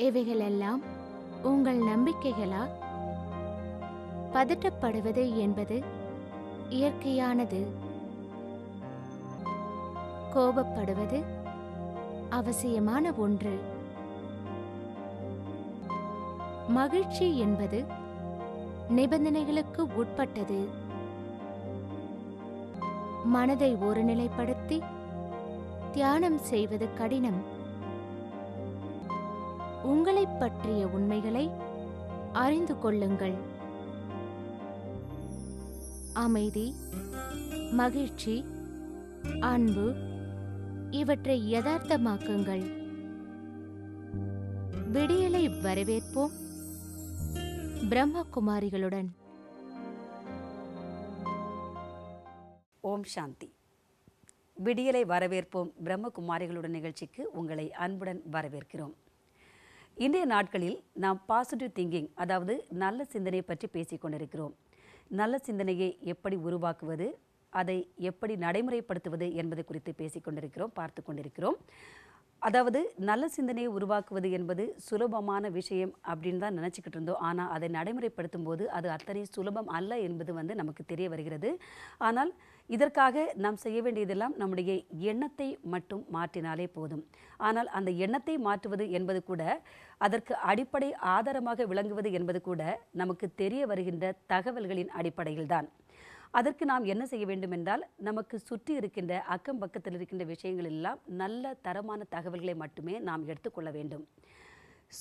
இவைகளெல்லாம் உங்கள் நம்பிக்கைகளா? பதட்டப்படுவது என்பது இயற்கையானது. கோபப்படுவது அவசியமான ஒன்று. மகிழ்ச்சி என்பது நிபந்தனைகளுக்கு உட்பட்டது. மனதை ஒருநிலைப்படுத்தி தியானம் செய்வது கடினம். உங்களைப் பற்றிய உண்மைகளை அறிந்து கொள்ளுங்கள். அமைதி, மகிழ்ச்சி, அன்பு இவற்றை யதார்த்தமாக்குங்கள். விடியலை வரவேற்போம் பிரம்மகுமாரிகளுடன். ஓம் சாந்தி. விடியலை வரவேற்போம் பிரம்மகுமாரிகளுடன் நிகழ்ச்சிக்கு உங்களை அன்புடன் வரவேற்கிறோம். இன்றைய நாட்களில் நாம் பாசிட்டிவ் திங்கிங், அதாவது நல்ல சிந்தனை பற்றி பேசிக் கொண்டிருக்கிறோம். நல்ல சிந்தனையை எப்படி உருவாக்குவது, அதை எப்படி நடைமுறைப்படுத்துவது என்பது குறித்து பேசிக் கொண்டிருக்கிறோம், பார்த்து கொண்டிருக்கிறோம். அதாவது நல்ல சிந்தனையை உருவாக்குவது என்பது சுலபமான விஷயம் அப்படின்னு தான் நினச்சிக்கிட்டு இருந்தோம். ஆனால் அதை நடைமுறைப்படுத்தும் போது அது அத்தனை சுலபம் அல்ல என்பது நமக்கு தெரிய வருகிறது. ஆனால் இதற்காக நாம் செய்ய வேண்டியதெல்லாம் நம்முடைய எண்ணத்தை மட்டும் மாற்றினாலே போதும். ஆனால் அந்த எண்ணத்தை மாற்றுவது என்பது கூட, அதற்கு அடிப்படை ஆதாரமாக விளங்குவது என்பது கூட நமக்கு தெரிய வருகின்ற தகவல்களின் அடிப்படையில்தான். அதற்கு நாம் என்ன செய்ய வேண்டும் என்றால், நமக்கு சுற்றி இருக்கின்ற அக்கம் பக்கத்தில் இருக்கின்ற விஷயங்கள் எல்லாம் நல்ல தரமான தகவல்களை மட்டுமே நாம் எடுத்துக்கொள்ள வேண்டும்.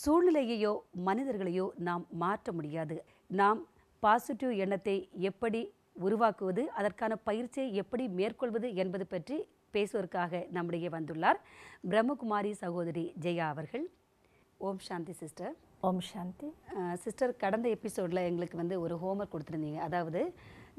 சூழ்நிலையையோ மனிதர்களையோ நாம் மாற்ற முடியாது. நாம் பாசிட்டிவ் எண்ணத்தை எப்படி உருவாக்குவது, அதற்கான பயிற்சியை எப்படி மேற்கொள்வது என்பது பற்றி பேசுவதற்காக நம்முடைய வந்துள்ளார் பிரம்மகுமாரி சகோதரி ஜெயா அவர்கள். ஓம் சாந்தி சிஸ்டர். ஓம் சாந்தி சிஸ்டர், கடந்த எபிசோடில் எங்களுக்கு ஒரு ஹோம்ஒர்க் கொடுத்துருந்தீங்க. அதாவது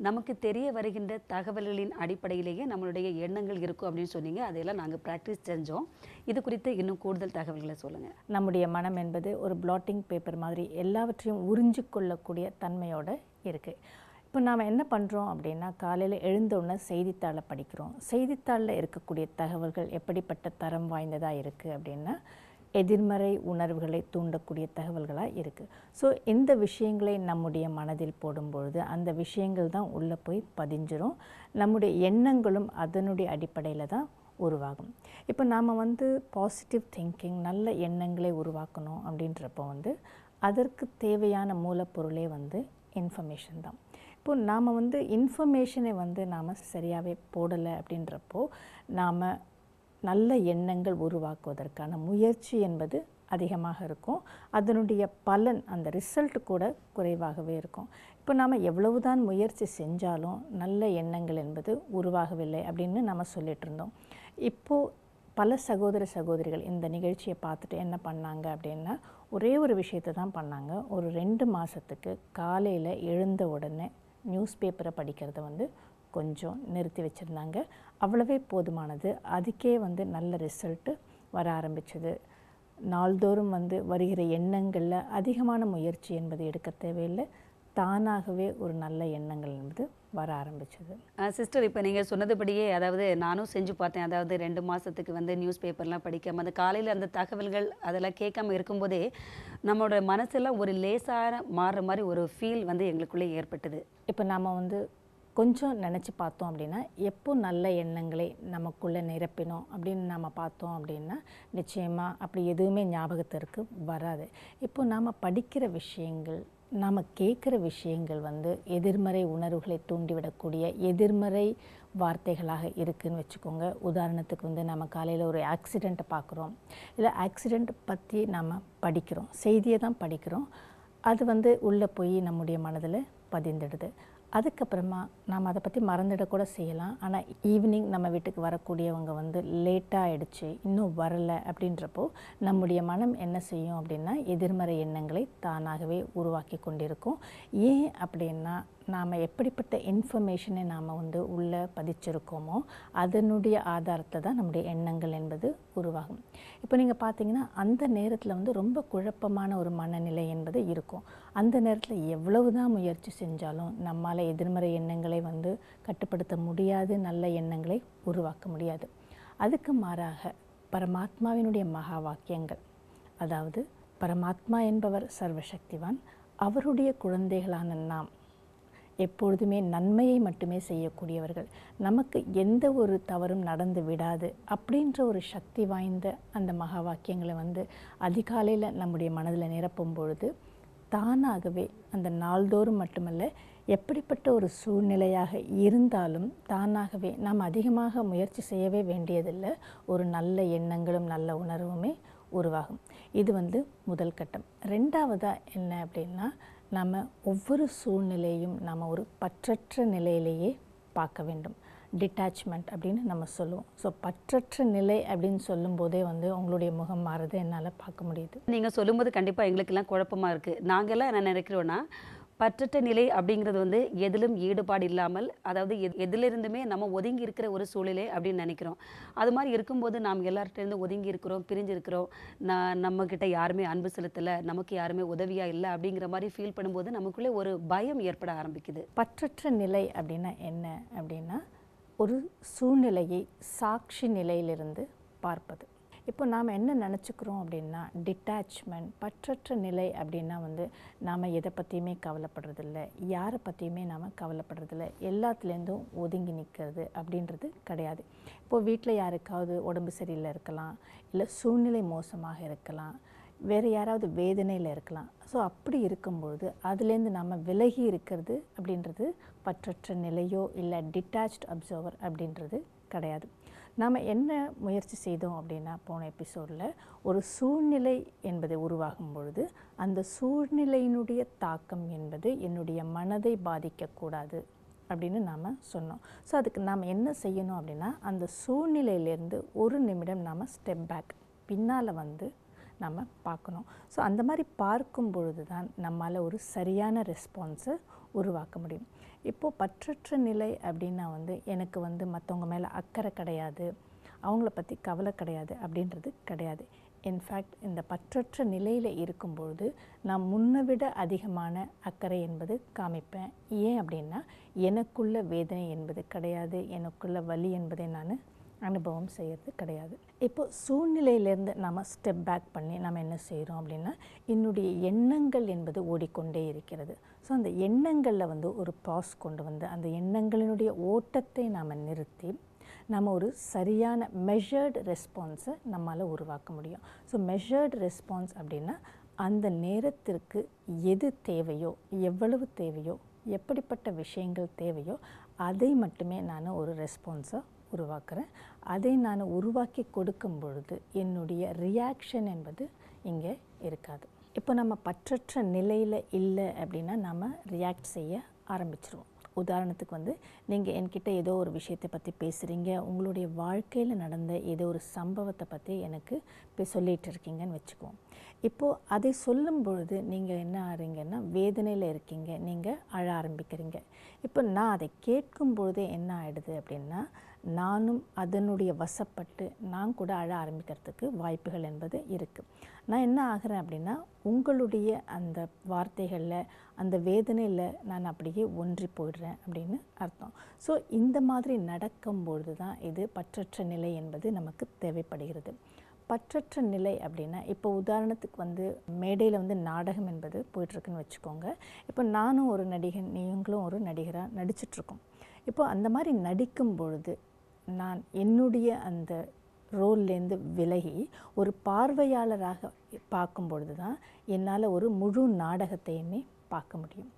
நமக்கு தெரிய வருகின்ற தகவல்களின் அடிப்படையிலேயே நம்மளுடைய எண்ணங்கள் இருக்கும் அப்படின்னு சொன்னீங்க. அதையெல்லாம் நாங்கள் ப்ராக்டிஸ் செஞ்சோம். இது குறித்து இன்னும் கூடுதல் தகவல்களை சொல்லுங்கள். நம்முடைய மனம் என்பது ஒரு பிளாட்டிங் பேப்பர் மாதிரி எல்லாவற்றையும் உறிஞ்சு கொள்ளக்கூடிய தன்மையோடு இருக்குது. இப்போ நாம் என்ன பண்ணுறோம் அப்படின்னா, காலையில் எழுந்தோடனே செய்தித்தாளை படிக்கிறோம். செய்தித்தாளில் இருக்கக்கூடிய தகவல்கள் எப்படிப்பட்ட தரம் வாய்ந்ததாக இருக்குது அப்படின்னா, எதிர்மறை உணர்வுகளை தூண்டக்கூடிய தகவல்களாக இருக்குது. ஸோ இந்த விஷயங்களை நம்முடைய மனதில் போடும்பொழுது அந்த விஷயங்கள் தான் உள்ளே போய் பதிஞ்சிரும். நம்முடைய எண்ணங்களும் அதனுடைய அடிப்படையில் தான் உருவாகும். இப்போ நாம் பாசிட்டிவ் திங்கிங், நல்ல எண்ணங்களை உருவாக்கணும் அப்படின்றப்போ அதற்கு தேவையான மூலப்பொருளே இன்ஃபர்மேஷன் தான். இப்போ நாம் இன்ஃபர்மேஷனை நாம் சரியாகவே போடலை அப்படின்றப்போ நாம் நல்ல எண்ணங்கள் உருவாக்குவதற்கான முயற்சி என்பது அதிகமாக இருக்கும். அதனுடைய பலன், அந்த ரிசல்ட் கூட குறைவாகவே இருக்கும். இப்போ நாம் எவ்வளவுதான் முயற்சி செஞ்சாலும் நல்ல எண்ணங்கள் என்பது உருவாகவில்லை அப்படின்னு நம்ம சொல்லிட்டு இருந்தோம். இப்போது பல சகோதர சகோதரிகள் இந்த நிகழ்ச்சியை பார்த்துட்டு என்ன பண்ணாங்க அப்படின்னா, ஒரே ஒரு விஷயத்தை தான் பண்ணாங்க. ஒரு 2 மாதத்துக்கு காலையில் எழுந்த உடனே நியூஸ் பேப்பரை படிக்கிறத கொஞ்சம் நிறுத்தி வச்சுருந்தாங்க. அவ்வளவே போதுமானது. அதுக்கே நல்ல ரிசல்ட்டு வர ஆரம்பிச்சது. நாள்தோறும் வருகிற எண்ணங்களில் அதிகமான முயற்சி என்பது எடுக்க தேவையில்லை. தானாகவே ஒரு நல்ல எண்ணங்கள் என்பது வர ஆரம்பிச்சது. சிஸ்டர், இப்போ நீங்கள் சொன்னதுபடியே, அதாவது நானும் செஞ்சு பார்த்தேன். அதாவது 2 மாதத்துக்கு நியூஸ் பேப்பர்லாம் படிக்காமல், அந்த காலையில் அந்த தகவல்கள் அதெல்லாம் கேட்காம இருக்கும்போதே நம்மளோட மனசெல்லாம் ஒரு லேசாக மாறுற மாதிரி ஒரு ஃபீல் எங்களுக்குள்ளே ஏற்பட்டது. இப்போ நாம் கொஞ்சம் நினச்சி பார்த்தோம் அப்படின்னா, எப்போ நல்ல எண்ணங்களை நமக்குள்ளே நிரப்பினோம் அப்படின்னு நாம் பார்த்தோம் அப்படின்னா, நிச்சயமாக அப்படி எதுவுமே ஞாபகத்திற்கு வராது. இப்போ நாம் படிக்கிற விஷயங்கள், நாம் கேட்குற விஷயங்கள் எதிர்மறை உணர்வுகளை தூண்டிவிடக்கூடிய எதிர்மறை வார்த்தைகளாக இருக்குதுன்னு வச்சுக்கோங்க. உதாரணத்துக்கு நம்ம காலையில் ஒரு ஆக்சிடெண்ட்டை பார்க்குறோம், இல்லை ஆக்சிடெண்ட் பற்றி நாம் படிக்கிறோம், செய்தியை தான் படிக்கிறோம். அது உள்ளே போய் நம்முடைய மனதில் பதிந்துடுது. அதுக்கப்புறமா நாம் அதை பற்றி மறந்துடக்கூட செய்யலாம். ஆனால் ஈவினிங் நம்ம வீட்டுக்கு வரக்கூடியவங்க லேட்டாக ஆகிடுச்சு, இன்னும் வரலை அப்படின்றப்போ நம்முடைய மனம் என்ன செய்யும் அப்படின்னா, எதிர்மறை எண்ணங்களை தானாகவே உருவாக்கி கொண்டிருக்கும். ஏன் அப்படின்னா, நாம் எப்படிப்பட்ட இன்ஃபர்மேஷனை நாம் உள்ளே பதிச்சிருக்கோமோ அதனுடைய ஆதாரத்தை தான் நம்முடைய எண்ணங்கள் என்பது உருவாகும். இப்போ நீங்கள் பார்த்தீங்கன்னா, அந்த நேரத்தில் ரொம்ப குழப்பமான ஒரு மனநிலை என்பது இருக்கும். அந்த நேரத்தில் எவ்வளவு தான் முயற்சி செஞ்சாலும் நம்மால் எதிர்மறை எண்ணங்களை கட்டுப்படுத்த முடியாது, நல்ல எண்ணங்களை உருவாக்க முடியாது. அதுக்கு மாறாக பரமாத்மாவினுடைய மகா வாக்கியங்கள், அதாவது பரமாத்மா என்பவர் சர்வசக்திவான். அவருடைய குழந்தைகளான நாம் எப்பொழுதுமே நன்மையை மட்டுமே செய்யக்கூடியவர்கள். நமக்கு எந்த ஒரு தவறும் நடந்து விடாது அப்படின்ற ஒரு சக்தி வாய்ந்த அந்த மகா வாக்கியங்களை அதிகாலையில் நம்முடைய மனதில் நிரப்பும் பொழுது தானாகவே அந்த நாள்தோறும் மட்டுமல்ல, எப்படிப்பட்ட ஒரு சூழ்நிலையாக இருந்தாலும் தானாகவே நாம் அதிகமாக முயற்சி செய்யவே வேண்டியதில்லை. ஒரு நல்ல எண்ணங்களும் நல்ல உணர்வுமே உருவாகும். இது முதல் கட்டம். ரெண்டாவதாக என்ன அப்படின்னா, நம்ம ஒவ்வொரு சூழ்நிலையும் நம்ம ஒரு பற்றற்ற நிலையிலேயே பார்க்க வேண்டும். டிட்டாச்மெண்ட் அப்படின்னு நம்ம சொல்லுவோம். ஸோ பற்றற்ற நிலை அப்படின்னு சொல்லும்போதே உங்களுடைய முகம் மாறுறதை என்னால் பார்க்க முடியுது. நீங்கள் சொல்லும்போது கண்டிப்பாக எங்களுக்கெல்லாம் குழப்பமாக இருக்குது. நாங்கள்லாம் என்ன நினைக்கிறோன்னா, பற்றற்ற நிலை அப்படிங்கிறது எதிலும் ஈடுபாடு இல்லாமல், அதாவது எதிலிருந்துமே நம்ம ஒதுங்கி இருக்கிற ஒரு சூழ்நிலை அப்படின்னு நினைக்கிறோம். அது மாதிரி இருக்கும்போது நாம் எல்லார்கிட்டேருந்து ஒதுங்கி இருக்கிறோம், பிரிஞ்சிருக்கிறோம், நம்மக்கிட்ட யாருமே அன்பு செலுத்தலை, நமக்கு யாருமே உதவியாக இல்லை அப்படிங்கிற மாதிரி ஃபீல் பண்ணும்போது நமக்குள்ளே ஒரு பயம் ஏற்பட ஆரம்பிக்குது. பற்றற்ற நிலை அப்படின்னா என்ன அப்படின்னா, ஒரு சூழ்நிலையை சாட்சி நிலையிலிருந்து பார்ப்பது. இப்போ நாம் என்ன நினச்சிக்கிறோம் அப்படின்னா, டிட்டாச்மெண்ட், பற்றற்ற நிலை அப்படின்னா நாம் எதை பற்றியுமே கவலைப்படுறதில்ல, யாரை பற்றியுமே நாம் கவலைப்படுறதில்ல, எல்லாத்துலேருந்தும் ஒதுங்கி நிற்கிறது அப்படின்றது கிடையாது. இப்போது வீட்டில் யாருக்காவது உடம்பு சரியில்லை இருக்கலாம், இல்லை சூழ்நிலை மோசமாக இருக்கலாம், வேறு யாராவது வேதனையில் இருக்கலாம். ஸோ அப்படி இருக்கும்பொழுது அதுலேருந்து நம்ம விலகி இருக்கிறது அப்படின்றது பற்றற்ற நிலையோ இல்லை டிட்டாச்ட் அப்சர்வர் அப்படின்றது கிடையாது. நாம் என்ன முயற்சி செய்தோம் அப்படின்னா, போன எபிசோடில் ஒரு சூழ்நிலை என்பது உருவாகும் பொழுது அந்த சூழ்நிலையினுடைய தாக்கம் என்பது என்னுடைய மனதை பாதிக்கக்கூடாது அப்படின்னு நாம் சொன்னோம். ஸோ அதுக்கு நாம் என்ன செய்யணும் அப்படின்னா, அந்த சூழ்நிலையிலேருந்து ஒரு நிமிடம் நாம் ஸ்டெப் பேக் பின்னால் நம்ம பார்க்கணும். ஸோ அந்த மாதிரி பார்க்கும் பொழுது தான் நம்மால் ஒரு சரியான ரெஸ்பான்ஸை உருவாக்க முடியும். இப்போது பற்றற்ற நிலை அப்படின்னா எனக்கு மற்றவங்க மேலே அக்கறை கிடையாது, அவங்கள பற்றி கவலை கிடையாது அப்படின்றது கிடையாது. இன்ஃபேக்ட் இந்த பற்றற்ற நிலையில் இருக்கும்பொழுது நான் முன்னை விட அதிகமான அக்கறை என்பது காமிப்பேன். ஏன் அப்படின்னா, எனக்குள்ள வேதனை என்பது கிடையாது, எனக்குள்ள வலி என்பதை நான் அனுபவம் செய்கிறது கிடையாது. இப்போ சூழ்நிலையிலேருந்து நம்ம ஸ்டெப் பேக் பண்ணி நம்ம என்ன செய்கிறோம் அப்படின்னா, என்னுடைய எண்ணங்கள் என்பது ஓடிக்கொண்டே இருக்கிறது. ஸோ அந்த எண்ணங்களில் ஒரு பாஸ் கொண்டு அந்த எண்ணங்களினுடைய ஓட்டத்தை நாம் நிறுத்தி நம்ம ஒரு சரியான மெஷர்டு ரெஸ்பான்ஸை நம்மளால் உருவாக்க முடியும். ஸோ மெஷர்டு ரெஸ்பான்ஸ் அப்படின்னா, அந்த நேரத்திற்கு எது தேவையோ, எவ்வளவு தேவையோ, எப்படிப்பட்ட விஷயங்கள் தேவையோ அதை மட்டுமே நான் ஒரு ரெஸ்பான்ஸாக உருவாக்குறேன். அதை நான் உருவாக்கி கொடுக்கும் பொழுது என்னுடைய ரியாக்ஷன் என்பது இங்கே இருக்காது. இப்போ நம்ம பற்றற்ற நிலையில் இல்லை அப்படின்னா நம்ம ரியாக்ட் செய்ய ஆரம்பிச்சிருவோம். உதாரணத்துக்கு நீங்கள் என்கிட்ட ஏதோ ஒரு விஷயத்தை பற்றி பேசுகிறீங்க, உங்களுடைய வாழ்க்கையில் நடந்த ஏதோ ஒரு சம்பவத்தை பற்றி எனக்கு இப்போ சொல்லிகிட்டு இருக்கீங்கன்னு வச்சுக்குவோம். இப்போது அதை சொல்லும் பொழுது நீங்கள் என்ன ஆகிறீங்கன்னா, வேதனையில் இருக்கீங்க, நீங்கள் அழ ஆரம்பிக்கிறீங்க. இப்போ நான் அதை கேட்கும் பொழுதே என்ன ஆகிடுது அப்படின்னா, நானும் அதனுடைய வசப்பட்டு நான் கூட அழ ஆரம்பிக்கிறதுக்கு வாய்ப்புகள் என்பது இருக்குது. நான் என்ன ஆகிறேன் அப்படின்னா, உங்களுடைய அந்த வார்த்தைகளில், அந்த வேதனையில் நான் அப்படியே ஒன்றி போயிடுறேன் அப்படின்னு அர்த்தம். ஸோ இந்த மாதிரி நடக்கும்பொழுது தான் இது பற்றற்ற நிலை என்பது நமக்கு தேவைப்படுகிறது. பற்றற்ற நிலை அப்படின்னா, இப்போ உதாரணத்துக்கு மேடையில் நாடகம் என்பது போயிட்டுருக்குன்னு வச்சுக்கோங்க. இப்போ நானும் ஒரு நடிகன், நீங்களும் ஒரு நடிகராக நடிச்சிட்ருக்கோம். இப்போ அந்த மாதிரி நடிக்கும் பொழுது நான் என்னுடைய அந்த ரோல்லேருந்து விலகி ஒரு பார்வையாளராக பார்க்கும் பொழுது தான் என்னால் ஒரு முழு நாடகத்தையுமே பார்க்க முடியும்.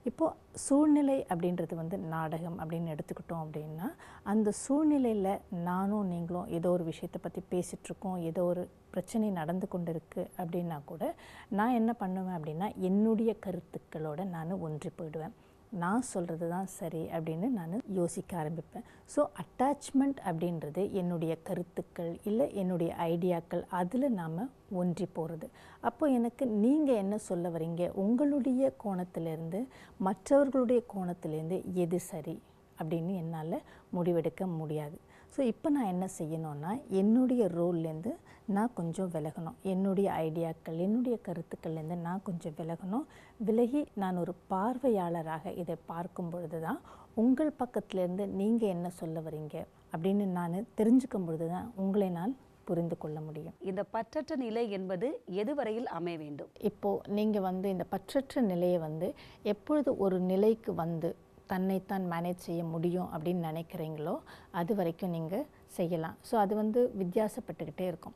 இப்போது சூழ்நிலை அப்படின்றது நாடகம் அப்படின்னு எடுத்துக்கிட்டோம் அப்படின்னா, அந்த சூழ்நிலையில் நானும் நீங்களும் ஏதோ ஒரு விஷயத்தை பற்றி பேசிகிட்ருக்கோம், ஏதோ ஒரு பிரச்சனை நடந்து கொண்டு இருக்குது அப்படின்னா கூட நான் என்ன பண்ணுவேன் அப்படின்னா, என்னுடைய கருத்துக்களோடு நான் ஒன்றி போயிடுவேன். நான் சொல்கிறது தான் சரி அப்படின்னு நான் யோசிக்க ஆரம்பிப்பேன். ஸோ அட்டாச்மெண்ட் அப்படின்றது என்னுடைய கருத்துக்கள் இல்லை என்னுடைய ஐடியாக்கள், அதில் நாம் ஒன்றி போகிறது. அப்போ எனக்கு நீங்கள் என்ன சொல்ல வரீங்க, உங்களுடைய கோணத்திலேருந்து மற்றவர்களுடைய கோணத்திலேருந்து எது சரி அப்படின்னு என்னால் முடிவெடுக்க முடியாது. ஸோ இப்போ நான் என்ன செய்யணும்னா, என்னுடைய ரோல்லேருந்து நான் கொஞ்சம் விலகணும், என்னுடைய ஐடியாக்கள், என்னுடைய கருத்துக்கள்லேருந்து நான் கொஞ்சம் விலகணும். விலகி நான் ஒரு பார்வையாளராக இதை பார்க்கும் பொழுது தான் உங்கள் பக்கத்துலேருந்து நீங்கள் என்ன சொல்ல வரீங்க அப்படின்னு நான் தெரிஞ்சுக்கும் பொழுது தான் உங்களை நான் புரிந்து கொள்ள முடியும். இந்த பற்றற்ற நிலை என்பது எதுவரையில் அமைய வேண்டும்? இப்போது நீங்கள் இந்த பற்றற்ற நிலையை எப்பொழுது ஒரு நிலைக்கு தன்னைத்தான் மேனேஜ் செய்ய முடியும் அப்படின்னு நினைக்கிறீங்களோ அது வரைக்கும் நீங்கள் செய்யலாம். ஸோ அது வித்தியாசப்பட்டுக்கிட்டே இருக்கும்.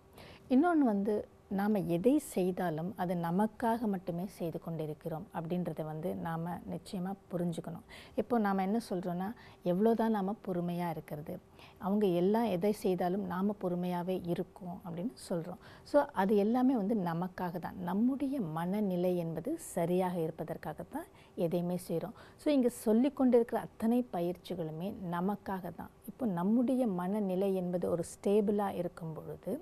இன்னொன்று நாம் எதை செய்தாலும் அது நமக்காக மட்டுமே செய்து கொண்டிருக்கிறோம் அப்படின்றத நாம் நிச்சயமாக புரிஞ்சுக்கணும். இப்போது நாம் என்ன சொல்கிறோன்னா, எவ்வளோதான் நாம் பொறுமையாக இருக்கிறது, அவங்க எல்லாம் எதை செய்தாலும் நாம் பொறுமையாகவே இருக்கோம் அப்படின்னு சொல்கிறோம். ஸோ அது எல்லாமே நமக்காக தான், நம்முடைய மனநிலை என்பது சரியாக இருப்பதற்காகத்தான் எதையுமே செய்கிறோம். ஸோ இங்கே சொல்லி கொண்டிருக்கிற அத்தனை பயிற்சிகளுமே நமக்காக தான். இப்போ நம்முடைய மனநிலை என்பது ஒரு ஸ்டேபிளாக இருக்கும் பொழுது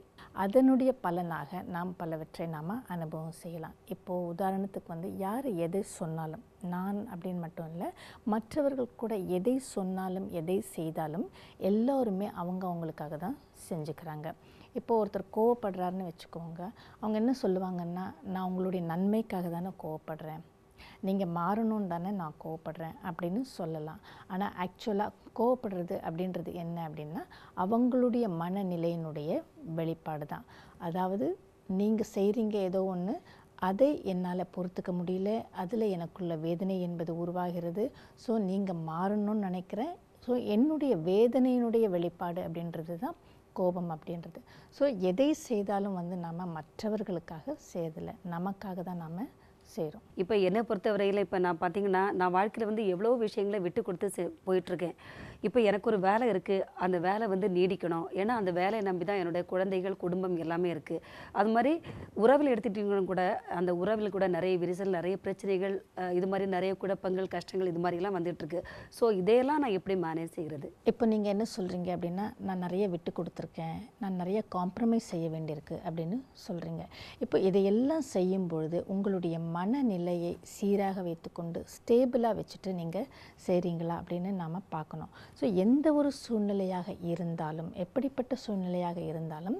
அதனுடைய பலனாக நாம் பலவற்றை நாம் அனுபவம் செய்யலாம். இப்போது உதாரணத்துக்கு யார் எதை சொன்னாலும், நான் அப்படின்னு மட்டும் இல்லை, மற்றவர்கள் கூட எதை சொன்னாலும் எதை செய்தாலும் எல்லோருமே அவங்களுக்காக தான் செஞ்சுக்கிறாங்க. இப்போது ஒருத்தர் கோவப்படுறாருன்னு வச்சுக்கோங்க, அவங்க என்ன சொல்லுவாங்கன்னா, நான் உங்களுடைய நன்மைக்காக தானே கோவப்படுறேன், நீங்கள் மாறணும்னு தானே நான் கோவப்படுறேன் அப்படின்னு சொல்லலாம். ஆனால் ஆக்சுவலாக கோவப்படுறது அப்படின்றது என்ன அப்படின்னா அவங்களுடைய மனநிலையினுடைய வெளிப்பாடு தான். அதாவது நீங்கள் செய்கிறீங்க ஏதோ ஒன்று, அதை என்னால் பொறுத்துக்க முடியல, அதில் எனக்குள்ள வேதனை என்பது உருவாகிறது. ஸோ நீங்கள் மாறணும்னு நினைக்கிறேன். ஸோ என்னுடைய வேதனையினுடைய வெளிப்பாடு அப்படின்றது தான் கோபம் அப்படின்றது. ஸோ எதை செய்தாலும் நாம் மற்றவர்களுக்காக செய்யறதில்லை, நமக்காக தான் நாம் செய்கிறோம். இப்போ என்னை பொறுத்தவரையில் இப்போ நான் பார்த்தீங்கன்னா, நான் வாழ்க்கையில் எவ்வளோ விஷயங்களை விட்டு கொடுத்து போயிட்டுருக்கேன். இப்போ எனக்கு ஒரு வேலை இருக்குது, அந்த வேலை நீடிக்கணும். ஏன்னா அந்த வேலையை நம்பி தான் என்னுடைய குழந்தைகள், குடும்பம் எல்லாமே இருக்குது. அது மாதிரி உறவில் எடுத்துக்கிட்டிங்கன்னா கூட, அந்த உறவில் கூட நிறைய விரிசல், நிறைய பிரச்சனைகள், இது மாதிரி நிறைய குழப்பங்கள், கஷ்டங்கள் இது மாதிரிலாம் வந்துட்டுருக்கு. ஸோ இதையெல்லாம் நான் எப்படி மேனேஜ் செய்கிறது? இப்போ நீங்கள் என்ன சொல்கிறீங்க அப்படின்னா, நான் நிறைய விட்டு கொடுத்துருக்கேன், நான் நிறைய காம்ப்ரமைஸ் செய்ய வேண்டியிருக்கு அப்படின்னு சொல்கிறீங்க. இப்போ இதையெல்லாம் செய்யும் பொழுது உங்களுடைய மனநிலையை சீராக வைத்துக்கொண்டு ஸ்டேபிளாக வச்சுட்டு நீங்கள் செய்கிறீங்களா அப்படின்னு நாம் பார்க்கணும். ஸோ எந்த ஒரு சூழ்நிலையாக இருந்தாலும், எப்படிப்பட்ட சூழ்நிலையாக இருந்தாலும்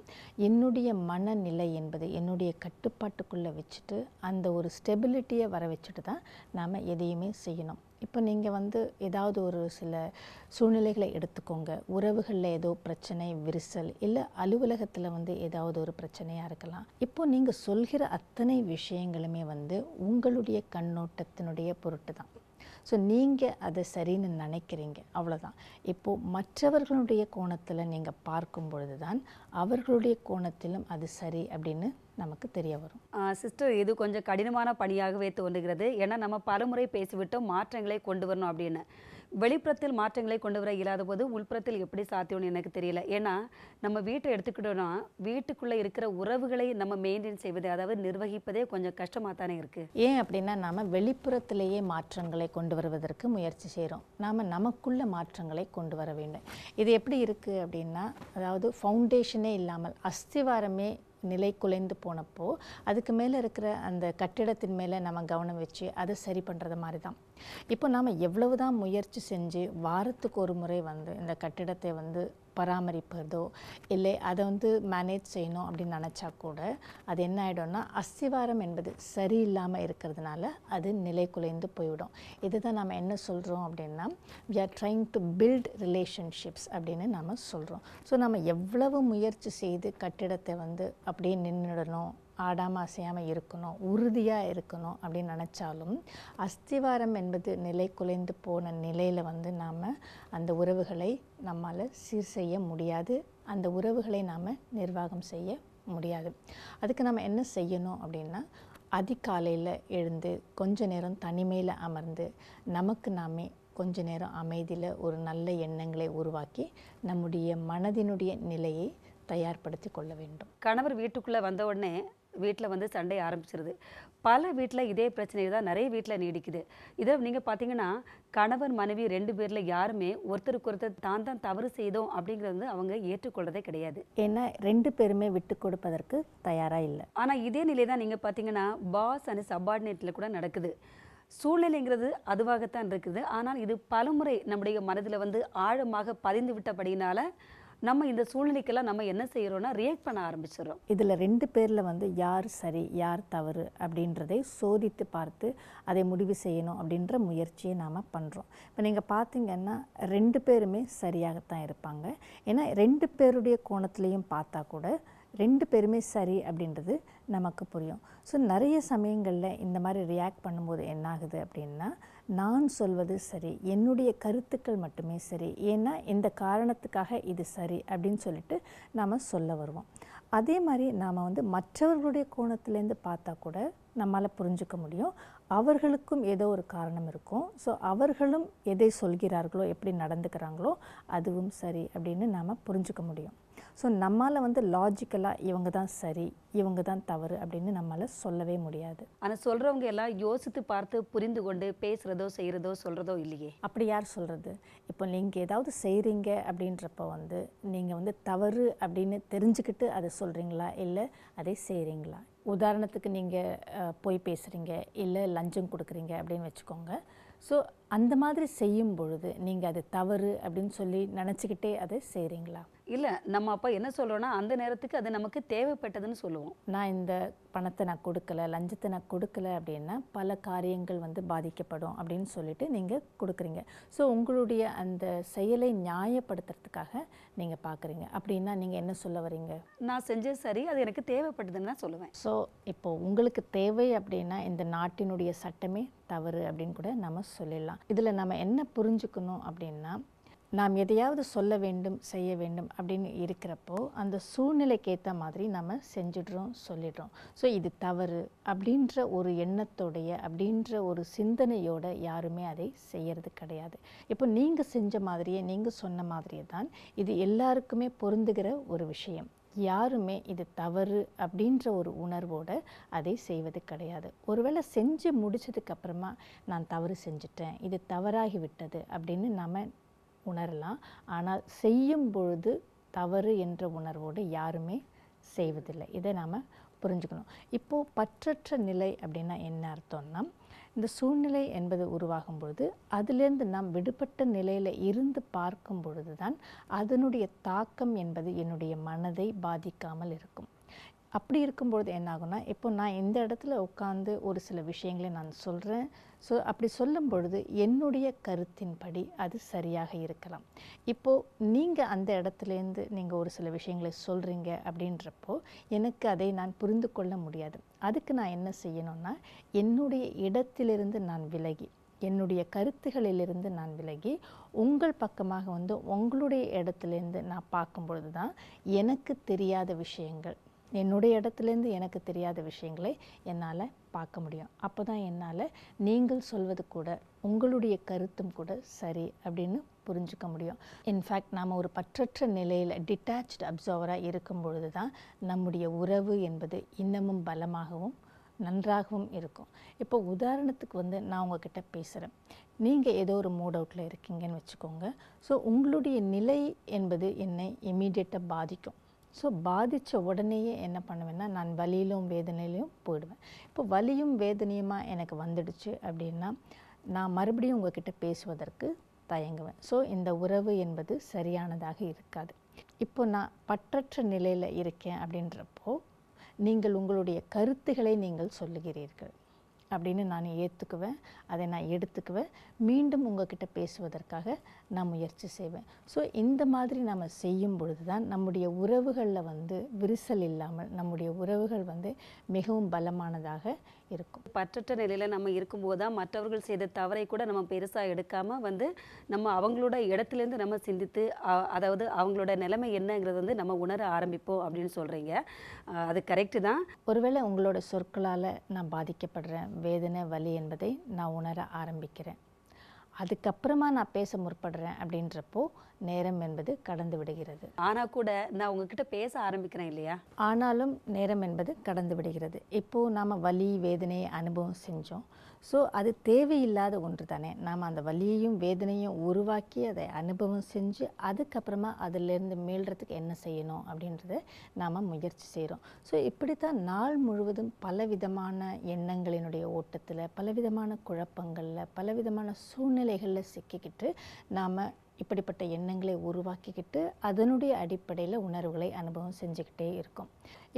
என்னுடைய மனநிலை என்பது என்னுடைய கட்டுப்பாட்டுக்குள்ளே வச்சுட்டு அந்த ஒரு ஸ்டெபிலிட்டியை வர வச்சுட்டு தான் நாம் எதையுமே செய்யணும். இப்போ நீங்கள் ஏதாவது ஒரு சில சூழ்நிலைகளை எடுத்துக்கோங்க, உறவுகளில் ஏதோ பிரச்சனை, விரிசல், இல்லை அலுவலகத்தில் ஏதாவது ஒரு பிரச்சனையாக இருக்கலாம். இப்போ நீங்கள் சொல்கிற அத்தனை விஷயங்களுமே உங்களுடைய கண்ணோட்டத்தினுடைய பொருட்டு தான். ஸோ நீங்கள் அதை சரின்னு நினைக்கிறீங்க, அவ்வளோதான். இப்போது மற்றவர்களுடைய கோணத்தில் நீங்கள் பார்க்கும் பொழுது தான் அவர்களுடைய கோணத்திலும் அது சரி அப்படின்னு நமக்கு தெரிய வரும். சிஸ்டர், இது கொஞ்சம் கடினமான பணியாகவே தோன்றுகிறது. ஏன்னா நம்ம பலமுறை பேசிவிட்டோம் மாற்றங்களை கொண்டு வரணும் அப்படின்னு. வெளிப்புறத்தில் மாற்றங்களை கொண்டு வர இல்லாத போது உள்புறத்தில் எப்படி சாத்தியம்னு எனக்கு தெரியல. ஏன்னா நம்ம வீட்டை எடுத்துக்கிட்டோன்னா வீட்டுக்குள்ளே இருக்கிற உறவுகளை நம்ம மெயின்டைன் செய்வது, அதாவது நிர்வகிப்பதே கொஞ்சம் கஷ்டமாக தானே இருக்குது. ஏன் அப்படின்னா நாம் வெளிப்புறத்திலேயே மாற்றங்களை கொண்டு வருவதற்கு முயற்சி செய்கிறோம். நாம் நமக்குள்ள மாற்றங்களை கொண்டு வர வேண்டும். இது எப்படி இருக்குது அப்படின்னா, அதாவது ஃபவுண்டேஷனே இல்லாமல் அஸ்திவாரமே நிலை குலைந்து போனப்போ அதுக்கு மேலே இருக்கிற அந்த கட்டிடத்தின் மேலே நம்ம கவனம் வச்சு அதை சரி பண்ணுறது மாதிரி தான். இப்போ நாம் எவ்வளவு தான் முயற்சி செஞ்சு வாரத்துக்கு ஒரு முறை இந்த கட்டிடத்தை பராமரிப்பதோ இல்லை அதை மேனேஜ் செய்யணும் அப்படின்னு நினச்சா கூட அது என்ன ஆகிடும்னா, அஸ்திவாரம் என்பது சரியில்லாமல் இருக்கிறதுனால அது நிலை குலைந்து போய்விடும். இதுதான் நம்ம என்ன சொல்கிறோம் அப்படின்னா, we are trying to build relationships அப்படின்னு நம்ம சொல்கிறோம். ஸோ நம்ம எவ்வளவு முயற்சி செய்து கட்டிடத்தை அப்படியே நின்றுடணும், ஆடாமல் அசையாமல் இருக்கணும், உறுதியாக இருக்கணும் அப்படின்னு நினச்சாலும் அஸ்திவாரம் என்பது நிலை குலைந்து போன நிலையில் நாம் அந்த உறவுகளை நம்மால் சீர் செய்ய முடியாது, அந்த உறவுகளை நாம் நிர்வாகம் செய்ய முடியாது. அதுக்கு நம்ம என்ன செய்யணும் அப்படின்னா, அதிகாலையில் எழுந்து கொஞ்ச நேரம் தனிமையில் அமர்ந்து நமக்கு நாமே கொஞ்ச நேரம் அமைதியில் ஒரு நல்ல எண்ணங்களை உருவாக்கி நம்முடைய மனதினுடைய நிலையை தயார்படுத்தி கொள்ள வேண்டும். கணவர் வீட்டுக்குள்ளே வந்த உடனே வீட்டில் சண்டை ஆரம்பிச்சிருது. பல வீட்டில் இதே பிரச்சனை தான் நிறைய வீட்டில் நீடிக்குது. இதை நீங்கள் பார்த்தீங்கன்னா, கணவர் மனைவி 2 பேரில் யாருமே ஒருத்தருக்கு ஒருத்தர் தான் தவறு செய்தோம் அப்படிங்கிறது அவங்க ஏற்றுக்கொள்றதே கிடையாது. ஏன்னா 2 பேருமே விட்டு கொடுப்பதற்கு தயாராக இல்லை. ஆனால் இதே நிலை தான் நீங்கள் பார்த்தீங்கன்னா பாஸ் அண்ட் சப்பார்டினேட்டில் கூட நடக்குது. சூழ்நிலைங்கிறது அதுவாகத்தான் இருக்குது. ஆனால் இது பலமுறை நம்முடைய மனதில் ஆழமாக பதிந்து விட்டபடினால நம்ம இந்த சூழ்நிலைக்கெல்லாம் நம்ம என்ன செய்கிறோம்னா ரியாக்ட் பண்ண ஆரம்பிச்சிடறோம். இதில் 2 பேரில் யார் சரி யார் தவறு அப்படின்றதை சோதித்து பார்த்து அதை முடிவு செய்யணும் அப்படின்ற முயற்சியை நாம் பண்ணுறோம். இப்போ நீங்கள் பார்த்தீங்கன்னா 2 பேருமே சரியாகத்தான் இருப்பாங்க. ஏன்னா 2 பேருடைய கோணத்துலேயும் பார்த்தா கூட 2 பேருமே சரி அப்படின்றது நமக்கு புரியும். ஸோ நிறைய சமயங்களில் இந்த மாதிரி ரியாக்ட் பண்ணும்போது என்ன ஆகுது அப்படின்னா, நான் சொல்வது சரி, என்னுடைய கருத்துக்கள் மட்டுமே சரி, ஏன்னா இந்த காரணத்துக்காக இது சரி அப்படின்னு சொல்லிட்டு நாம் சொல்ல வருவோம். அதே மாதிரி நாம் மற்றவர்களுடைய கோணத்துலேருந்து பார்த்தா கூட நம்மால் புரிஞ்சுக்க முடியும். அவர்களுக்கும் ஏதோ ஒரு காரணம் இருக்கும். ஸோ அவர்களும் எதை சொல்கிறார்களோ, எப்படி நடந்துக்கிறாங்களோ அதுவும் சரி அப்படின்னு நாம் புரிஞ்சுக்க முடியும். ஸோ நம்மால் லாஜிக்கலாக இவங்க தான் சரி, இவங்க தான் தவறு அப்படின்னு நம்மளால் சொல்லவே முடியாது. ஆனால் சொல்கிறவங்க எல்லாம் யோசித்து பார்த்து புரிந்து கொண்டு பேசுகிறதோ செய்கிறதோ சொல்கிறதோ இல்லையே. அப்படி யார் சொல்கிறது? இப்போ நீங்கள் ஏதாவது செய்கிறீங்க அப்படின்றப்ப நீங்கள் தவறு அப்படின்னு தெரிஞ்சுக்கிட்டு அதை சொல்கிறீங்களா, இல்லை அதை செய்கிறீங்களா? உதாரணத்துக்கு நீங்கள் போய் பேசுகிறீங்க, இல்லை லஞ்சம் கொடுக்குறீங்க அப்படின்னு வச்சுக்கோங்க. ஸோ அந்த மாதிரி செய்யும் பொழுது நீங்கள் அது தவறு அப்படின்னு சொல்லி நினச்சிக்கிட்டே அதை செய்கிறீங்களா? இல்லை, நம்ம அப்போ என்ன சொல்கிறோன்னா, அந்த நேரத்துக்கு அது நமக்கு தேவைப்பட்டதுன்னு சொல்லுவோம். நான் இந்த பணத்தை நான் கொடுக்கல, லஞ்சத்தை நான் கொடுக்கல அப்படின்னா பல காரியங்கள் பாதிக்கப்படும் அப்படின்னு சொல்லிட்டு நீங்கள் கொடுக்குறீங்க. ஸோ உங்களுடைய அந்த செயலை நியாயப்படுத்துறதுக்காக நீங்கள் பார்க்குறீங்க. அப்படின்னா நீங்கள் என்ன சொல்ல வரீங்க? நான் செஞ்சது சரி, அது எனக்கு தேவைப்பட்டதுன்னு தான் சொல்லுவேன். ஸோ இப்போது உங்களுக்கு தேவை அப்படின்னா இந்த நாட்டினுடைய சட்டமே தவறு அப்படின்னு கூட நம்ம சொல்லிடலாம். இதில் நம்ம என்ன புரிஞ்சுக்கணும் அப்படின்னா, நாம் எதையாவது சொல்ல வேண்டும், செய்ய வேண்டும் அப்படின்னு இருக்கிறப்போ அந்த சூழ்நிலைக்கு ஏற்ற மாதிரி நம்ம செஞ்சிடுறோம், சொல்லிடுறோம். ஸோ இது தவறு அப்படின்ற ஒரு எண்ணத்தோடைய, அப்படின்ற ஒரு சிந்தனையோட யாருமே அதை செய்யறது கிடையாது. இப்போ நீங்கள் செஞ்ச மாதிரியே, நீங்கள் சொன்ன மாதிரியே தான் இது எல்லாருக்குமே பொருந்துகிற ஒரு விஷயம். யாருமே இது தவறு அப்படின்ற ஒரு உணர்வோடு அதை செய்வது கிடையாது. ஒருவேளை செஞ்சு முடிச்சதுக்கப்புறமா நான் தவறு செஞ்சிட்டேன், இது தவறாகி விட்டது அப்படின்னு நம்ம உணரலாம். ஆனால் செய்யும் பொழுது தவறு என்ற உணர்வோடு யாருமே செய்வதில்லை. இதை நாம் புரிஞ்சுக்கணும். இப்போது பற்றற்ற நிலை அப்படின்னா என்ன அர்த்தம்னா, இந்த சூழ்நிலை என்பது உருவாகும் பொழுது அதிலேருந்து நாம் விடுபட்ட நிலையில் இருந்து பார்க்கும் பொழுது தான் அதனுடைய தாக்கம் என்பது என்னுடைய மனதை பாதிக்காமல் இருக்கும். அப்படி இருக்கும்பொழுது என்ன ஆகும்னா, இப்போ நான் இந்த இடத்துல உட்காந்து ஒரு சில விஷயங்களை நான் சொல்கிறேன். ஸோ அப்படி சொல்லும் பொழுது என்னுடைய கருத்தின்படி அது சரியாக இருக்கலாம். இப்போது நீங்கள் அந்த இடத்துலேருந்து நீங்கள் ஒரு சில விஷயங்களை சொல்கிறீங்க அப்படின்றப்போ எனக்கு அதை நான் புரிந்து கொள்ள முடியாது. அதுக்கு நான் என்ன செய்யணும்னா, என்னுடைய இடத்திலிருந்து நான் விலகி, என்னுடைய கருத்துகளிலிருந்து நான் விலகி உங்கள் பக்கமாக உங்களுடைய இடத்துலேருந்து நான் பார்க்கும் பொழுது தான் எனக்கு தெரியாத விஷயங்கள், என்னுடைய இடத்துலேருந்து எனக்கு தெரியாத விஷயங்களை என்னால் பார்க்க முடியும். அப்போ தான் என்னால் நீங்கள் சொல்வது கூட, உங்களுடைய கருத்தும் கூட சரி அப்படின்னு புரிஞ்சுக்க முடியும். இன்ஃபேக்ட் நாம் ஒரு பற்றற்ற நிலையில் டிட்டாச்டு அப்சர்வராக இருக்கும் பொழுது தான் நம்முடைய உறவு என்பது இன்னமும் பலமாகவும் நன்றாகவும் இருக்கும். இப்போ உதாரணத்துக்கு நான் உங்ககிட்ட பேசுகிறேன், நீங்கள் ஏதோ ஒரு மூட் அவுட்டில் இருக்கீங்கன்னு வச்சுக்கோங்க. ஸோ உங்களுடைய நிலை என்பது என்னை இமீடியட்டாக பாதிக்கும். ஸோ பாதித்த உடனேயே என்ன பண்ணுவேன்னா, நான் வலியிலும் வேதனையிலையும் போயிடுவேன். இப்போ வலியும் வேதனையுமா எனக்கு வந்துடுச்சு அப்படின்னா நான் மறுபடியும் உங்ககிட்ட பேசுவதற்கு தயங்குவேன். ஸோ இந்த உறவு என்பது சரியானதாக இருக்காது. இப்போ நான் பற்றற்ற நிலையில் இருக்கேன் அப்படின்றப்போ நீங்கள் உங்களுடைய கருத்துக்களை நீங்கள் சொல்லுகிறீர்கள் அப்படின்னு நான் ஏற்றுக்குவேன், அதை நான் எடுத்துக்குவேன், மீண்டும் உங்ககிட்ட பேசுவதற்காக நான் முயற்சி செய்வேன். ஸோ இந்த மாதிரி நம்ம செய்யும் பொழுது தான் நம்முடைய உறவுகளில் விரிசல் இல்லாமல் நம்முடைய உறவுகள் மிகவும் பலமானதாக இருக்கும். பற்றற்ற நிலையில் நம்ம இருக்கும்போது தான் மற்றவர்கள் செய்த தவறை கூட நம்ம பெருசாக எடுக்காமல் நம்ம அவங்களோட இடத்துலேருந்து நம்ம சிந்தித்து, அதாவது அவங்களோட நிலைமை என்னங்கிறது நம்ம உணர ஆரம்பிப்போம் அப்படின்னு சொல்கிறீங்க. அது கரெக்டு தான். ஒருவேளை உங்களோட சொற்களால் நான் பாதிக்கப்படுறேன், வேதனை வலி என்பதை நான் உணர ஆரம்பிக்கிறேன். அதுக்கப்புறமா நான் பேச முற்படுறேன் அப்படின்றப்போ நேரம் என்பது கடந்து விடுகிறது. ஆனால் கூட நான் உங்ககிட்ட பேச ஆரம்பிக்கிறேன் இல்லையா? ஆனாலும் நேரம் என்பது கடந்து விடுகிறது. இப்போது நாம் வலி வேதனையை அனுபவம் செஞ்சோம். ஸோ அது தேவையில்லாத ஒன்று தானே. நாம் அந்த வலியையும் வேதனையும் உருவாக்கி அதை அனுபவம் செஞ்சு அதுக்கப்புறமா அதிலேருந்து மீள்றதுக்கு என்ன செய்யணும் அப்படின்றத நாம் முயற்சி செய்கிறோம். ஸோ இப்படித்தான் நாள் முழுவதும் பலவிதமான எண்ணங்களினுடைய ஓட்டத்தில், பலவிதமான குழப்பங்களில், பலவிதமான சூழ்நிலைகளில் சிக்கிக்கிட்டு நாம் இப்படிப்பட்ட எண்ணங்களை உருவாக்கிக்கிட்டு அதனுடைய அடிப்படையில் உணர்வுகளை அனுபவம் செஞ்சுக்கிட்டே இருக்கோம்.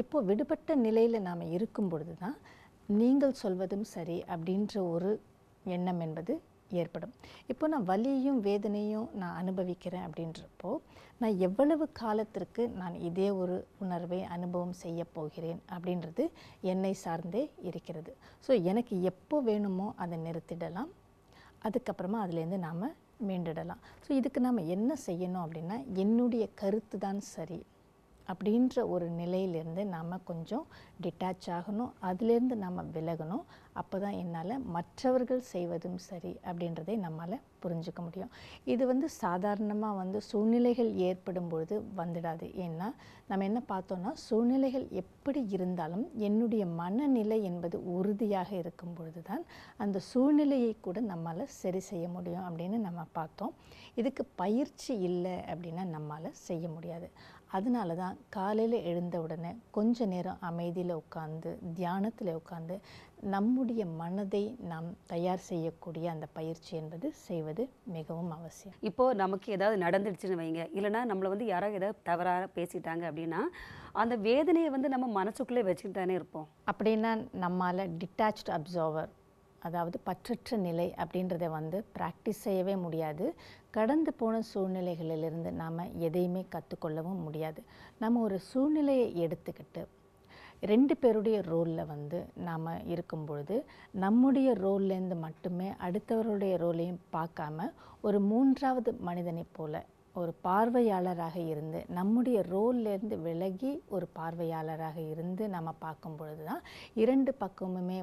இப்போது விடுபட்ட நிலையில் நாம் இருக்கும் பொழுது தான் நீங்கள் சொல்வதும் சரி அப்படின்ற ஒரு எண்ணம் என்பது ஏற்படும். இப்போ நான் வலியும் வேதனையும் நான் அனுபவிக்கிறேன் அப்படின்றப்போ நான் எவ்வளவு காலத்திற்கு நான் இதே ஒரு உணர்வை அனுபவம் செய்ய போகிறேன் அப்படின்றது என்னை சார்ந்தே இருக்கிறது. ஸோ எனக்கு எப்போ வேணுமோ அதை நிறுத்திடலாம், அதுக்கப்புறமா அதுலேருந்து நாம் மீண்டுடலாம். ஸோ இதுக்கு நாம் என்ன செய்யணும் அப்படின்னா, என்னுடைய கருத்து தான் சரி அப்படின்ற ஒரு நிலையிலேருந்து நாம் கொஞ்சம் டிட்டாச் ஆகணும், அதுலேருந்து நாம் விலகணும். அப்போ தான் என்னால் மற்றவர்கள் செய்வதும் சரி அப்படின்றதை நம்மால் புரிஞ்சுக்க முடியும். இது சாதாரணமாக சூழ்நிலைகள் ஏற்படும் பொழுது வந்துடாது. ஏன்னா நம்ம என்ன பார்த்தோன்னா, சூழ்நிலைகள் எப்படி இருந்தாலும் என்னுடைய மனநிலை என்பது உறுதியாக இருக்கும் பொழுது தான் அந்த சூழ்நிலையை கூட நம்மால் சரி செய்ய முடியும் அப்படின்னு நம்ம பார்த்தோம். இதுக்கு பயிற்சி இல்லை அப்படின்னா நம்மால் செய்ய முடியாது. அதனால தான் காலையில் எழுந்த உடனே கொஞ்ச நேரம் அமைதியில் உட்காந்து தியானத்தில் உட்காந்து நம்முடைய மனதை நாம் தயார் செய்யக்கூடிய அந்த பயிற்சி என்பது செய்வது மிகவும் அவசியம். இப்போது நமக்கு ஏதாவது நடந்துடுச்சுன்னு வைங்க, இல்லைனா நம்மளை யாராவது ஏதாவது தவறாக பேசிட்டாங்க அப்படின்னா அந்த வேதனையை நம்ம மனசுக்குள்ளே வச்சுக்கிட்டு தானே இருப்போம். அப்படின்னா நம்மால் டிட்டாச்டு அப்சர்வர், அதாவது பற்றற்ற நிலை அப்படின்றத ப்ராக்டிஸ் செய்யவே முடியாது. கடந்து போன சூழ்நிலைகளிலிருந்து நாம் எதையுமே கற்றுக்கொள்ளவும் முடியாது. நம்ம ஒரு சூழ்நிலையை எடுத்துக்கிட்டு 2 பேருடைய ரோலில் நாம் இருக்கும் பொழுது நம்முடைய ரோல்லேருந்து மட்டுமே அடுத்தவருடைய ரோலையும் பார்க்காம ஒரு 3வது மனிதனைப் போல ஒரு பார்வையாளராக இருந்து நம்முடைய ரோல்லேருந்து விலகி ஒரு பார்வையாளராக இருந்து நம்ம பார்க்கும் பொழுது தான் 2 பக்கமுமே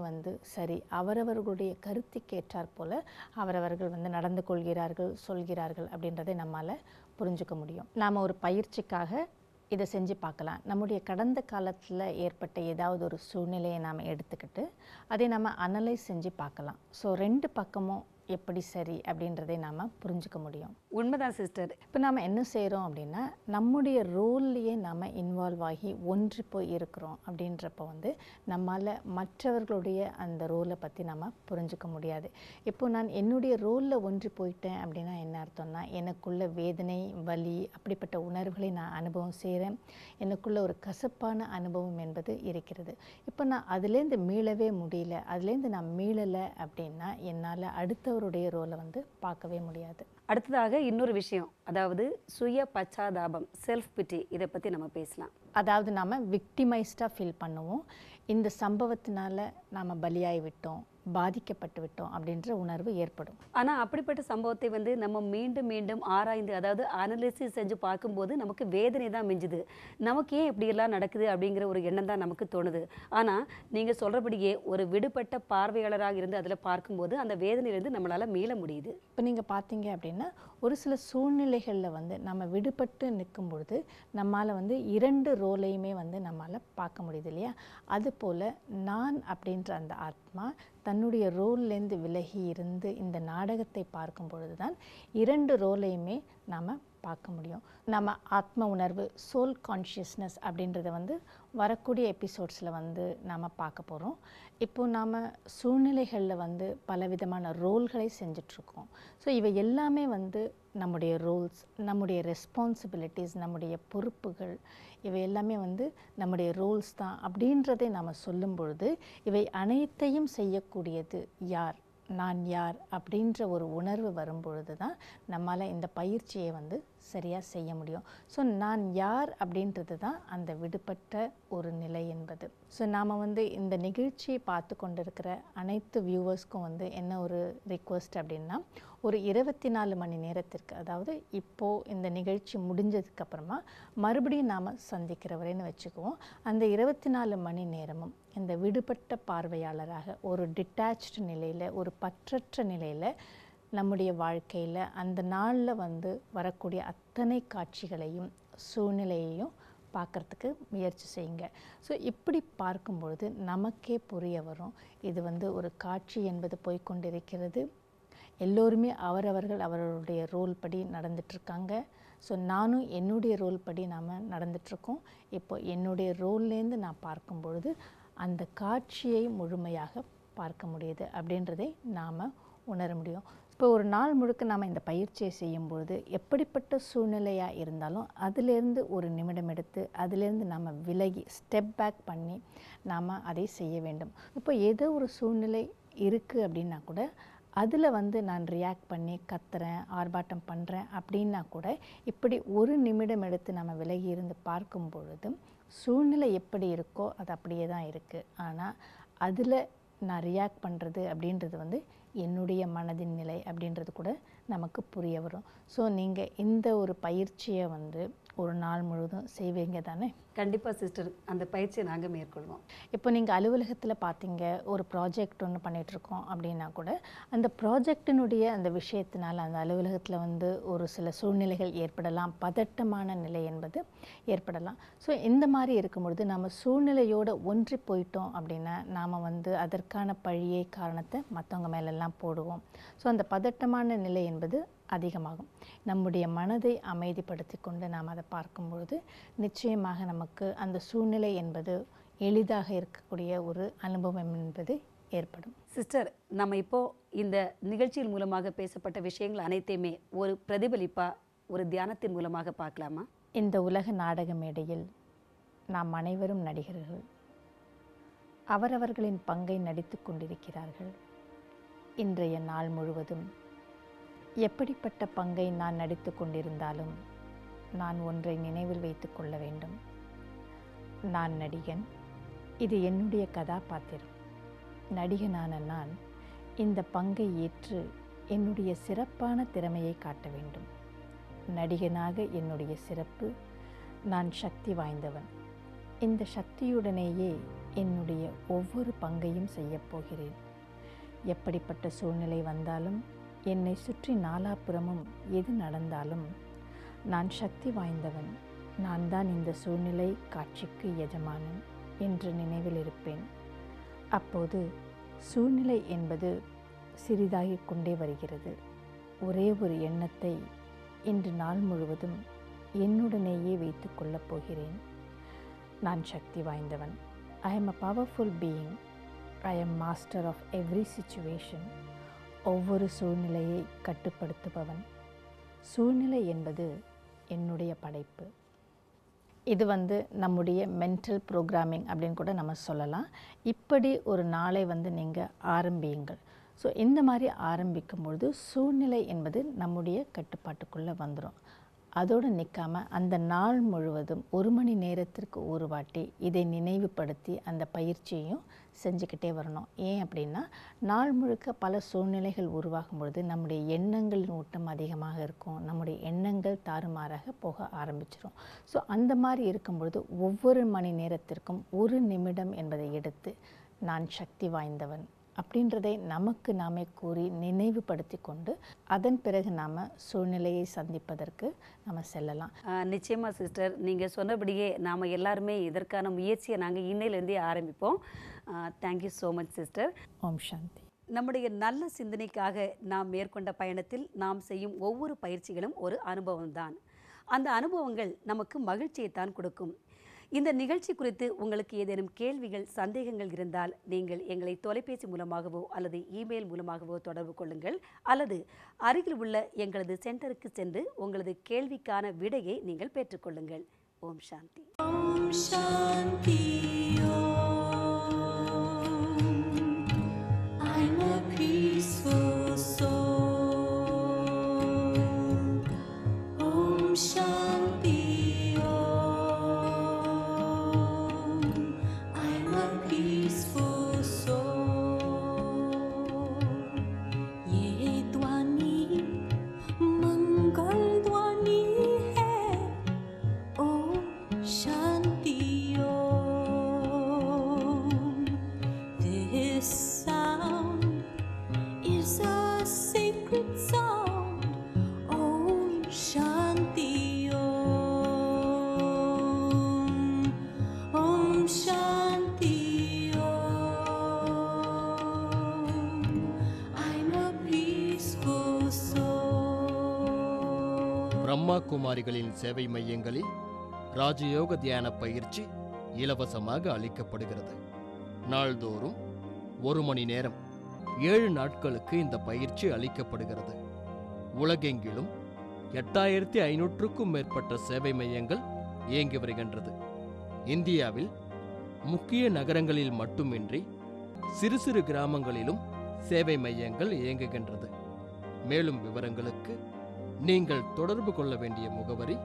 சரி அவரவர்களுடைய கருத்துக்கேற்றாற் போல் அவரவர்கள் நடந்து கொள்கிறார்கள், சொல்கிறார்கள் அப்படின்றதை நம்மால் புரிஞ்சுக்க முடியும். நாம் ஒரு பயிற்சிக்காக இதை செஞ்சு பார்க்கலாம். நம்முடைய கடந்த காலத்தில் ஏற்பட்ட ஏதாவது ஒரு சூழ்நிலையை நாம் எடுத்துக்கிட்டு அதை நம்ம அனலைஸ் செஞ்சு பார்க்கலாம். ஸோ 2 பக்கமும் எப்படி சரி அப்படின்றதை நாம் புரிஞ்சுக்க முடியும். உண்மைதான் சிஸ்டர். இப்போ நாம் என்ன செய்கிறோம் அப்படின்னா, நம்முடைய ரோல்லையே நாம் இன்வால்வ் ஆகி ஒன்றி போய் இருக்கிறோம் அப்படின்றப்போ நம்மால் மற்றவர்களுடைய அந்த ரோலை பற்றி நம்ம புரிஞ்சுக்க முடியாது. இப்போ நான் என்னுடைய ரோலில் ஒன்றி போயிட்டேன் அப்படின்னா என்ன அர்த்தம்னா, எனக்குள்ள வேதனை, வலி அப்படிப்பட்ட உணர்வுகளை நான் அனுபவம் செய்கிறேன். எனக்குள்ள ஒரு கசப்பான அனுபவம் என்பது இருக்கிறது. இப்போ நான் அதுலேருந்து மீளவே முடியல, அதுலேருந்து நான் மீளலை அப்படின்னா என்னால் அடுத்தவருடைய ரோலை பார்க்கவே முடியாது. அடுத்ததாக இன்னொரு விஷயம், அதாவது சுய பச்சாதாபம், செல்ஃப் பிட்டி, இதை பற்றி நம்ம பேசலாம். அதாவது நாம் விக்டிமைஸ்டாக ஃபீல் பண்ணுவோம். இந்த சம்பவத்தினால நாம் பலியாகி விட்டோம், பாதிக்கப்பட்டு விட்டோம் அப்படின்ற உணர்வு ஏற்படும். ஆனால் அப்படிப்பட்ட சம்பவத்தை நம்ம மீண்டும் மீண்டும் ஆராய்ந்து, அதாவது அனலிசிஸ் செஞ்சு பார்க்கும்போது நமக்கு வேதனை தான் மிஞ்சுது. நமக்கு ஏன் இப்படியெல்லாம் நடக்குது அப்படிங்கிற ஒரு எண்ணம் தான் நமக்கு தோணுது. ஆனால் நீங்கள் சொல்கிறபடியே ஒரு விடுபட்ட பார்வையாளராக இருந்து அதில் பார்க்கும்போது அந்த வேதனையிலேருந்து நம்மளால் மீள முடியுது. இப்போ நீங்கள் பார்த்தீங்க அப்படின்னா, ஒரு சில சூழ்நிலைகளில் நம்ம விடுபட்டு நிற்கும் பொழுது நம்மால் 2 ரோலையுமே நம்மால் பார்க்க முடியுது இல்லையா? அதுபோல் நான் அப்படின்ற அந்த ஆத்மா தன்னுடைய ரோல்லேருந்து விலகி இருந்து இந்த நாடகத்தை பார்க்கும் பொழுது தான் 2 ரோலையுமே நாம் பார்க்க முடியும். நம்ம ஆத்ம உணர்வு, சோல் கான்ஷியஸ்னஸ் அப்படின்றத வரக்கூடிய எபிசோட்ஸில் நாம் பார்க்க போகிறோம். இப்போது நாம் சூழ்நிலைகளில் பலவிதமான ரோல்களை செஞ்சிட்ருக்கோம். ஸோ இவை எல்லாமே நம்முடைய ரோல்ஸ், நம்முடைய ரெஸ்பான்சிபிலிட்டிஸ், நம்முடைய பொறுப்புகள், இவை எல்லாமே நம்முடைய ரோல்ஸ் தான் அப்படின்றதை நாம் சொல்லும் பொழுது இவை அனைத்தையும் செய்யக்கூடியது யார், நான் யார் அப்படின்ற ஒரு உணர்வு வரும்பொழுது தான் நம்மால் இந்த பயிற்சியை சரியாக செய்ய முடியும். ஸோ நான் யார் அப்படின்றது தான் அந்த விடுபட்ட ஒரு நிலை என்பது. ஸோ நாம் இந்த நிகழ்ச்சியை பார்த்து கொண்டிருக்கிற அனைத்து வியூவர்ஸ்க்கும் என்ன ஒரு ரிக்வெஸ்ட் அப்படின்னா, ஒரு 24 மணி நேரத்திற்கு, அதாவது இப்போது இந்த நிகழ்ச்சி முடிஞ்சதுக்கப்புறமா மறுபடியும் நாம் சந்திக்கிற வரைன்னு வச்சுக்குவோம். அந்த 24 மணி நேரமும் இந்த விடுபட்ட பார்வையாளராக ஒரு டிட்டாச்டு நிலையில், ஒரு பற்றற்ற நிலையில் நம்முடைய வாழ்க்கையில் அந்த நாளில் வரக்கூடிய அத்தனை காட்சிகளையும் சூழ்நிலையையும் பார்க்குறதுக்கு முயற்சி செய்யுங்க. ஸோ இப்படி பார்க்கும்பொழுது நமக்கே புரிய வரும், இது ஒரு காட்சி என்பது போய்கொண்டிருக்கிறது. எல்லோருமே அவரவர்களுடைய ரோல் படி நடந்துட்டுருக்காங்க. ஸோ நானும் என்னுடைய ரோல் படி நாம் நடந்துட்டுருக்கோம். இப்போ என்னுடைய ரோல்லேருந்து நான் பார்க்கும் பொழுது அந்த காட்சியை முழுமையாக பார்க்க முடியுது அப்படின்றதை நாம் உணர முடியும். இப்போ ஒரு நாள் முழுக்க நாம் இந்த பயிற்சியை செய்யும்பொழுது எப்படிப்பட்ட சூழ்நிலையாக இருந்தாலும் அதிலேருந்து ஒரு நிமிடம் எடுத்து அதிலேருந்து நாம் விலகி ஸ்டெப் பேக் பண்ணி நாம் அதை செய்ய வேண்டும். இப்போ ஏதோ ஒரு சூழ்நிலை இருக்குது அப்படின்னா கூட அதில் வந்து நான் ரியாக்ட் பண்ணி கத்துறேன், ஆர்ப்பாட்டம் பண்ணுறேன் அப்படின்னா கூட இப்படி ஒரு நிமிடம் எடுத்து நம்ம விலகி இருந்து பார்க்கும் பொழுது சூழ்நிலை எப்படி இருக்கோ அது அப்படியே தான் இருக்குது. ஆனால் அதில் நான் ரியாக்ட் பண்ணுறது அப்படின்றது வந்து என்னுடைய மனதின் நிலை அப்படின்றது கூட நமக்கு புரிய வரும். ஸோ நீங்கள் இந்த ஒரு பயிற்சியை வந்து ஒரு நாள் முழுவதும் செய்வீங்க தானே? கண்டிப்பாக சிஸ்டர், அந்த பயிற்சியை நாங்கள் மேற்கொள்வோம். இப்போ நீங்கள் அலுவலகத்தில் பார்த்தீங்க, ஒரு ப்ராஜெக்ட் ஒன்று பண்ணிகிட்ருக்கோம் அப்படின்னா கூட அந்த ப்ராஜெக்டினுடைய அந்த விஷயத்தினால அந்த அலுவலகத்தில் வந்து ஒரு சில சூழ்நிலைகள் ஏற்படலாம், பதட்டமான நிலை என்பது ஏற்படலாம். ஸோ இந்த மாதிரி இருக்கும்பொழுது நம்ம சூழ்நிலையோடு ஒன்றி போயிட்டோம் அப்படின்னா நாம் வந்து அதற்கான பழியை காரணத்தை மற்றவங்க மேலெல்லாம் போடுவோம். ஸோ அந்த பதட்டமான நிலை என்பது அதிகமாகும். நம்முடைய மனதை அமைதிப்படுத்தி கொண்டு நாம் அதை பார்க்கும் பொழுது நிச்சயமாக நமக்கு அந்த சூழ்நிலை என்பது எளிதாக இருக்கக்கூடிய ஒரு அனுபவம் என்பது ஏற்படும். சிஸ்டர், நம்ம இப்போது இந்த நிகழ்ச்சியின் மூலமாக பேசப்பட்ட விஷயங்கள் அனைத்தையுமே ஒரு பிரதிபலிப்பாக ஒரு தியானத்தின் மூலமாக பார்க்கலாமா? இந்த உலக நாடக மேடையில் நாம் அனைவரும் நடிகர்கள். அவரவர்களின் பங்கை நடித்து கொண்டிருக்கிறார்கள். இன்றைய நாள் முழுவதும் எப்படிப்பட்ட பங்கை நான் நடித்து கொண்டிருந்தாலும் நான் ஒன்றை நினைவில் வைத்து கொள்ள வேண்டும். நான் நடிகன், இது என்னுடைய கதாபாத்திரம். நடிகனான நான் இந்த பங்கை ஏற்று என்னுடைய சிறப்பான திறமையை காட்ட வேண்டும். நடிகனாக என்னுடைய சிறப்பு, நான் சக்தி வாய்ந்தவன். இந்த சக்தியுடனேயே என்னுடைய ஒவ்வொரு பங்கையும் செய்யப்போகிறேன். எப்படிப்பட்ட சூழ்நிலை வந்தாலும், என்னை சுற்றி நாலாபுறமும் எது நடந்தாலும் நான் சக்தி வாய்ந்தவன், நான் தான் இந்த சூழ்நிலை காட்சிக்கு எஜமானன் என்று நினைவில் இருப்பேன். அப்போது சூழ்நிலை என்பது சிறிதாகிக் கொண்டே வருகிறது. ஒரே ஒரு எண்ணத்தை இன்று நாள் முழுவதும் என்னுடனேயே வைத்து கொள்ளப் போகிறேன். நான் சக்தி வாய்ந்தவன். I am a powerful being. I am master of every situation. ஒவ்வொரு சூழ்நிலையை கட்டுப்படுத்துபவன். சூழ்நிலை என்பது என்னுடைய படைப்பு. இது வந்து நம்முடைய மென்டல் ப்ரோக்ராமிங் அப்படின்னு கூட நம்ம சொல்லலாம். இப்படி ஒரு நாளை வந்து நீங்கள் ஆரம்பியுங்கள். ஸோ இந்த மாதிரி ஆரம்பிக்கும்பொழுது சூழ்நிலை என்பது நம்முடைய கட்டுப்பாட்டுக்குள்ளே வந்துடும். அதோடு நிற்காமல் அந்த நாள் முழுவதும் 1 மணி நேரத்திற்கு ஒரு வாட்டி இதை நினைவுபடுத்தி அந்த பயிற்சியையும் செஞ்சுக்கிட்டே வரணும். ஏன் அப்படின்னா, நாள் முழுக்க பல சூழ்நிலைகள் உருவாகும் பொழுது நம்முடைய எண்ணங்களின் ஊட்டம் அதிகமாக இருக்கும். நம்முடைய எண்ணங்கள் தாறுமாறாக போக ஆரம்பிச்சிடும். ஸோ அந்த மாதிரி இருக்கும் பொழுது ஒவ்வொரு மணி நேரத்திற்கும் 1 நிமிடம் என்பதை எடுத்து நான் சக்தி வாய்ந்தவன் அப்படின்றதை நமக்கு நாமே கூறி நினைவுபடுத்தி கொண்டு அதன் பிறகு நாம் சூழ்நிலையை சந்திப்பதற்கு நம்ம செல்லலாம். நிச்சயமாக சிஸ்டர், நீங்கள் சொன்னபடியே நாம் எல்லாருமே இதற்கான முயற்சியை நாங்கள் இன்னையிலேருந்தே ஆரம்பிப்போம். Thank you so much sister. Om Shanti. நம்முடைய நல்ல சிந்தனைக்காக நாம் மேற்கொண்ட பயணத்தில் நாம் செய்யும் ஒவ்வொரு பயிற்சிகளும் ஒரு அனுபவம்தான். அந்த அனுபவங்கள் நமக்கு மகிழ்ச்சியைத்தான் கொடுக்கும். இந்த நிகழ்ச்சி குறித்து உங்களுக்கு ஏதேனும் கேள்விகள், சந்தேகங்கள் இருந்தால் நீங்கள் எங்களை தொலைபேசி மூலமாகவோ அல்லது இமெயில் மூலமாகவோ தொடர்பு கொள்ளுங்கள், அல்லது அருகில் உள்ள எங்களது சென்டருக்கு சென்று உங்களது கேள்விக்கான விடையை நீங்கள் பெற்றுக்கொள்ளுங்கள். ஓம் சாந்தி. ஓம் சாந்தி. I'm a peaceful soul. Om Shanti. I'm a peaceful soul. ये ध्वनि मंगल ध्वनि है. Om Shanti Om. This sound is a sacred sound. Om Shanti Om. Om Shanti Om. I'm a peaceful soul. Brahma குமாரிகளின் சேவை மையங்களில் ராஜயோக தியான பயிற்சி இலவசமாக அளிக்கப்படுகிறது. நாள்தோறும் 1 மணி நேரம் 7 நாட்களுக்கு இந்த பயிற்சி அளிக்கப்படுகிறது. உலகெங்கிலும் 8500க்கும் மேற்பட்ட சேவை மையங்கள் இயங்கி வருகின்றது. இந்தியாவில் முக்கிய நகரங்களில் மட்டுமின்றி சிறு சிறு கிராமங்களிலும் சேவை மையங்கள் இயங்குகின்றது. மேலும் விவரங்களுக்கு நீங்கள் தொடர்பு கொள்ள வேண்டிய முகவரி